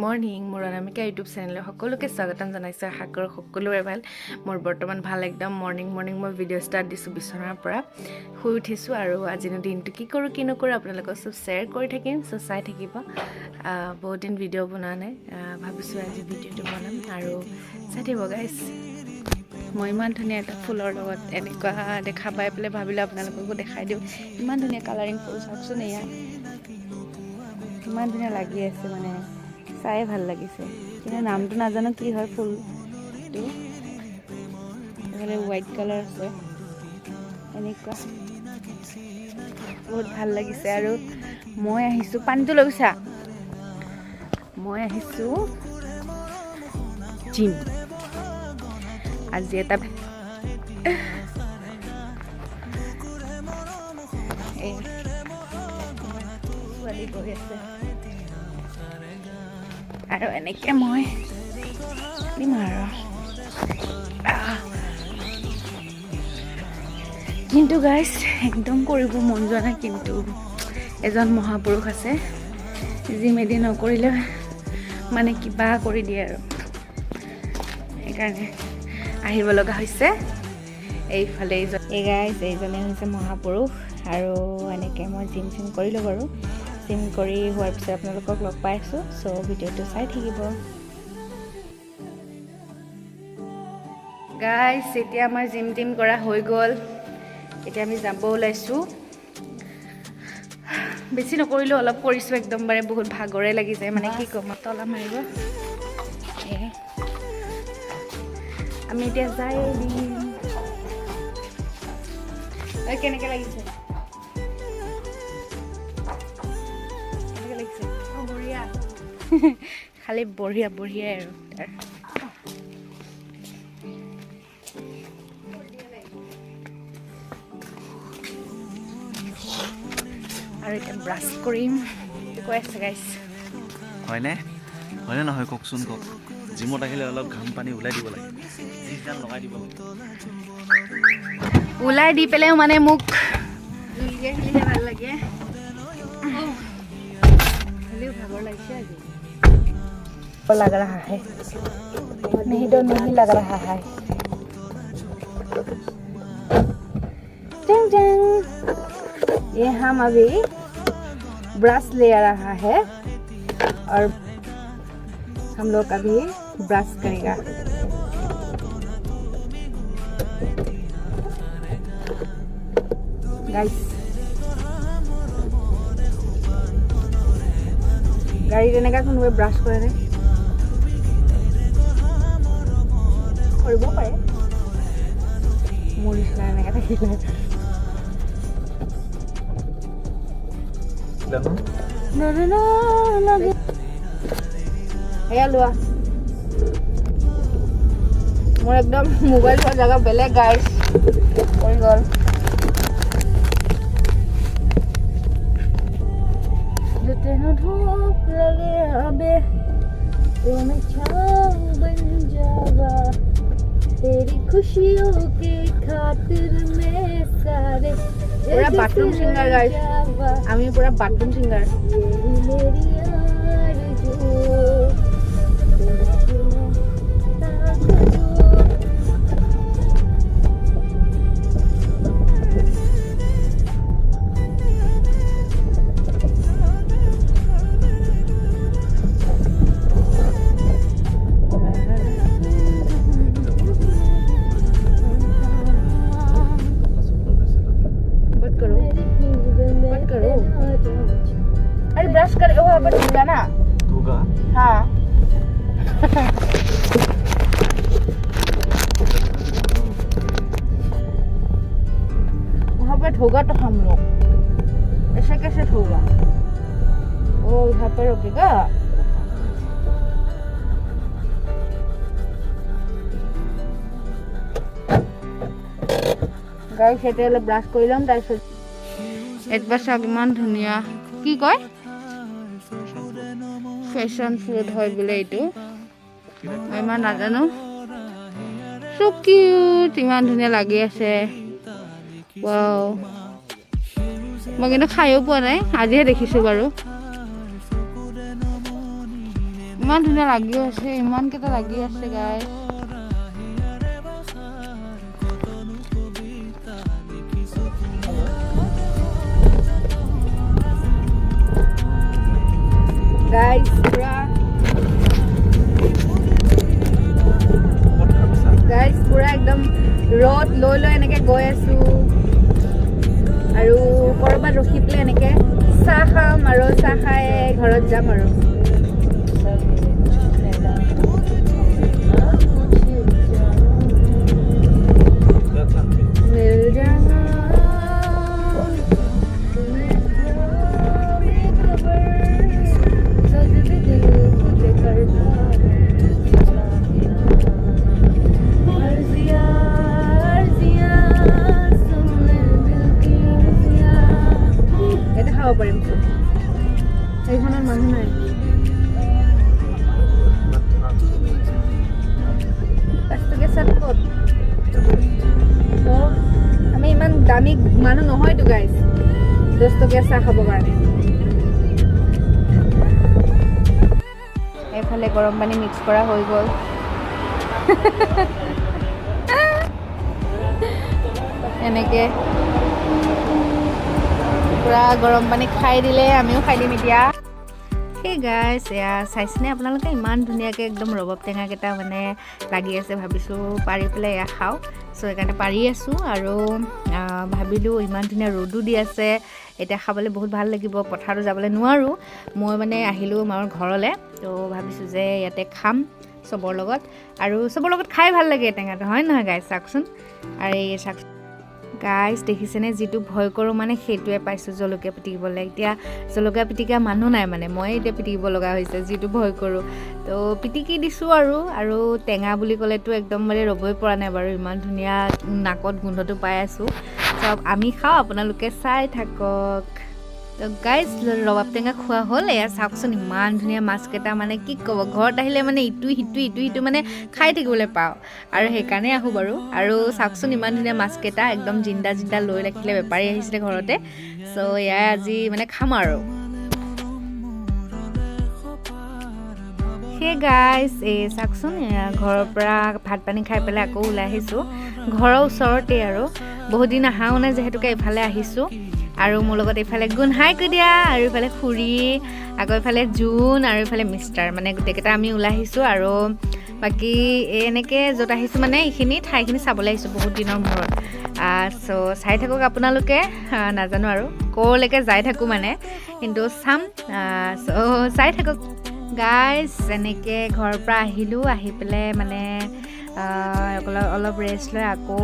Morning মোৰ Anamika YouTube চেনেলে সকলোকে স্বাগতম জনাইছোঁ। আশা কৰোঁ সকলোৰে ভাল। মোৰ বৰ্তমান ভাল একদম মৰ্নিং মই ভিডিঅ' ষ্টাৰ্ট দিছোঁ বিচনাৰ পৰা শুই উঠিছোঁ আৰু আজিৰ দিনটো কি কৰোঁ কি নকৰোঁ আপোনালোকক চব শ্বেয়াৰ কৰি থাকিম। চ' চাই থাকিব। বহুত দিন ভিডিঅ' বনোৱা নাই, ভাবিছোঁ আজি ভিডিঅ'টো বনাম আৰু চাই থাকিব গাইছ। মই ইমান ধুনীয়া এটা ফুলৰ লগত এনেকুৱা দেখা পাই পেলাই ভাবিলোঁ আপোনালোককো দেখাই দিওঁ। ইমান ধুনীয়া কালাৰিং ফুল চাওকচোন, এয়া ইমান ধুনীয়া লাগি আছে, মানে চাই ভাল লাগিছে। কিন্তু নামটো নাজানো কি হয় ফুলটো। এইফালে হোৱাইট কালাৰ আছে, এনেকুৱা বহুত ভাল লাগিছে। আৰু মই আহিছোঁ, পানীটো লৈ গৈছা, মই আহিছোঁ জিম আজি এটা ছোৱালী গৈ আছে আৰু এনেকে মই দিম আৰু কিন্তু গাইছ একদম কৰিব মন যোৱা নাই। কিন্তু এজন মহাপুৰুষ আছে, জিম এদিন নকৰিলে মানে কিবা কৰি দিয়ে আৰু সেইকাৰণে আহিব লগা হৈছে। এইফালে এই গাইছ এইজনে হৈছে মহাপুৰুষ আৰু এনেকৈ মই জিম কৰিলোঁ বাৰু। জিম কৰি হোৱাৰ পিছত আপোনালোকক লগ পাইছোঁ। চ' ভিডিঅ'টো চাই থাকিব গাইছ। এতিয়া আমাৰ জিম কৰা হৈ গ'ল, এতিয়া আমি যাব ওলাইছোঁ। বেছি নকৰিলোঁ, অলপ কৰিছোঁ একদম বাৰে, বহুত ভাগৰে লাগি যায়, মানে কি ক'ম, তলা মাৰিব। আমি এতিয়া যাই দিম। কেনেকৈ লাগিছে? বঢ়িয়া খালি বঢ়িয়াই আৰু তাৰ আৰু এতিয়া ব্ৰাছ কৰিম কৈ আছে গাইছ। হয়নে নহয় কওকচোন, কওক। জিমত আহিলে অলপ ঘাম পানী ওলাই দিব লাগে, জিম লগাই দিব লাগে। ওলাই দি পেলাইও মানে মোক খেলিলে ভাল লাগে। भागोर লাগিছে আজি। लग रहा है नहीं तो नहीं लग रहा है। टिंग टिंग, ये हम अभी ब्रश ले रहा है और हम लोग अभी ब्रश करेगा। गाइस गाड़ी তেনেকা কোনোবাই ব্ৰাছ কৰে নে? কৰিব পাৰে, মোৰ নিচিনা এনেকা থাকিলে। এয়া লোৱা, মোৰ একদম মোবাইল চোৱা জেগা বেলেগ গাইছ কৰি গ'ল। तेरा धूप लगे अबे तो मैं छाँव बन जावा, तेरी खुशियों के खातिर मैं सारे पूरा बाथरूम सिंगर गाइस, आमी पूरा बाथरूम सिंगर। यही मेरी आरज़ू ब्रश कर वो अब धोगा ना, धोगा हाँ। वहाँ पे धोगा तो हम लोग ऐसे कैसे धोगा? वो यहाँ पे रुकेगा। गाइस এতিয়া অলপ ব্ৰাছ কৰি ল'ম, তাৰপিছত একবাৰ চাওক ইমান ধুনীয়া। কি কয় ফেশ্বন ফ্ৰুট হয় বোলে এইটো, মই ইমান নাজানো। সো কিউট, ইমান ধুনীয়া লাগি আছে। ৱাও, মই কিন্তু খায়ো পোৱা নাই, আজিহে দেখিছোঁ বাৰু। ইমান ধুনীয়া লাগি আছে, ইমানকেইটা লাগি আছে গাইছ। গাইছ পুৰা একদম ৰ'দ লৈ লৈ এনেকৈ গৈ আছোঁ আৰু ক'ৰবাত ৰখি পেলাই এনেকৈ চাহ খাম আৰু চাহ খাই ঘৰত যাম আৰু। এইখনত মানুহ নাই। আমি ইমান দামী মানুহ নহয়তো গাইছ 10 টকীয়া চাহ খাবৰ কাৰণে। এইফালে গৰম পানী মিক্স কৰা হৈ গ'ল। এনেকৈ পুৰা গৰম পানী খাই দিলে আমিও খাই দিম এতিয়া। সেই গাইছ এয়া চাইছেনে আপোনালোকে ইমান ধুনীয়াকৈ একদম ৰবাব টেঙাকেইটা মানে লাগি আছে। ভাবিছোঁ পাৰি পেলাই এয়া খাওঁ, চ' সেইকাৰণে পাৰি আছোঁ আৰু ভাবিলোঁ ইমান ধুনীয়া ৰ'দো দি আছে, এতিয়া খাবলৈ বহুত ভাল লাগিব। পথাৰতো যাবলৈ নোৱাৰোঁ, মই মানে আহিলোঁ আমাৰ ঘৰলৈ, ত' ভাবিছোঁ যে ইয়াতে খাম চবৰ লগত, আৰু চবৰ লগত খাই ভাল লাগে টেঙাটো, হয় নহয় গাইছ? চাওকচোন। আৰু এই চাওকচোন গাইছ দেখিছেনে, যিটো ভয় কৰোঁ মানে সেইটোৱে পাইছোঁ জলকীয়া পিটিকিবলৈ। এতিয়া জলকীয়া পিটিকা মানুহ নাই মানে মই এতিয়া পিটিকিব লগা হৈছে, যিটো ভয় কৰোঁ। তো পিটিকি দিছোঁ আৰু টেঙা বুলি ক'লেতো একদম মানে ৰ'বই পৰা নাই বাৰু, ইমান ধুনীয়া নাকত গোন্ধটো পাই আছোঁ। চাওক আমি খাওঁ, আপোনালোকে চাই থাকক। তো গাইছ ৰবাব টেঙা খোৱা হ'ল। এয়া চাওকচোন ইমান ধুনীয়া মাছকেইটা, মানে কি ক'ব, ঘৰত আহিলে মানে ইটো সিটো মানে খাই থাকিবলৈ পাওঁ, আৰু সেইকাৰণে আহোঁ বাৰু। আৰু চাওকচোন ইমান ধুনীয়া মাছকেইটা একদম জিন্দা লৈ ৰাখিলে, বেপাৰী আহিছিলে ঘৰতে, চ' এয়াই আজি মানে খাম আৰু। সেই গাইছ এই চাওকচোন ঘৰৰ পৰা ভাত পানী খাই পেলাই আকৌ ওলাই আহিছোঁ, ঘৰৰ ওচৰতে আৰু বহুত দিন অহাও নাই যিহেতুকে এইফালে আহিছোঁ। আৰু মোৰ লগত এইফালে গুণহাই কৈ দিয়া, আৰু এইফালে খুৰী, আকৌ এইফালে জোন, আৰু এইফালে মিষ্টাৰ, মানে গোটেইকেইটা আমি ওলাই আহিছোঁ। আৰু বাকী এনেকৈ য'ত আহিছোঁ মানে এইখিনি ঠাইখিনি চাবলৈ আহিছোঁ বহুত দিনৰ মূৰত। চ' চাই থাকক আপোনালোকে, নাজানো আৰু ক'লৈকে যাই থাকোঁ মানে, কিন্তু চাম। চ' চাই থাকক গাইছ। এনেকৈ ঘৰৰ পৰা আহিলোঁ, আহি পেলাই মানে অলপ ৰেষ্ট লৈ আকৌ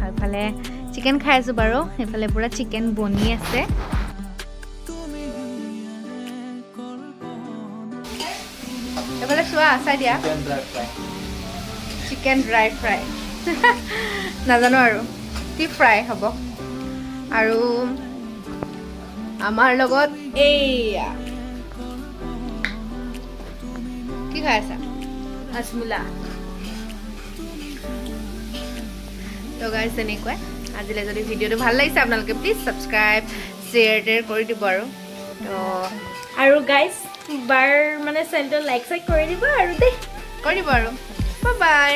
এইফালে চিকেন খাই আছোঁ বাৰু। সেইফালে পূৰা চিকেন বনি আছে। এইফালে চোৱা, চাই দিয়া, চিকেন ড্ৰাই ফ্ৰাই। নাজানো আৰু কি ফ্ৰাই হ'ব। আৰু আমাৰ লগত এইয়া কি খাই আছা? ৰসমুলা। তো গাইছ তেনেকুৱাই। আজিলৈ যদি ভিডিঅ'টো ভাল লাগিছে আপোনালোকে প্লিজ ছাবস্ক্ৰাইব, শ্বেয়াৰ কৰি দিব আৰু গাইছ বাৰ মানে চেনেলটো লাইক চাইক কৰি দিব আৰু দেই, বাই বাই।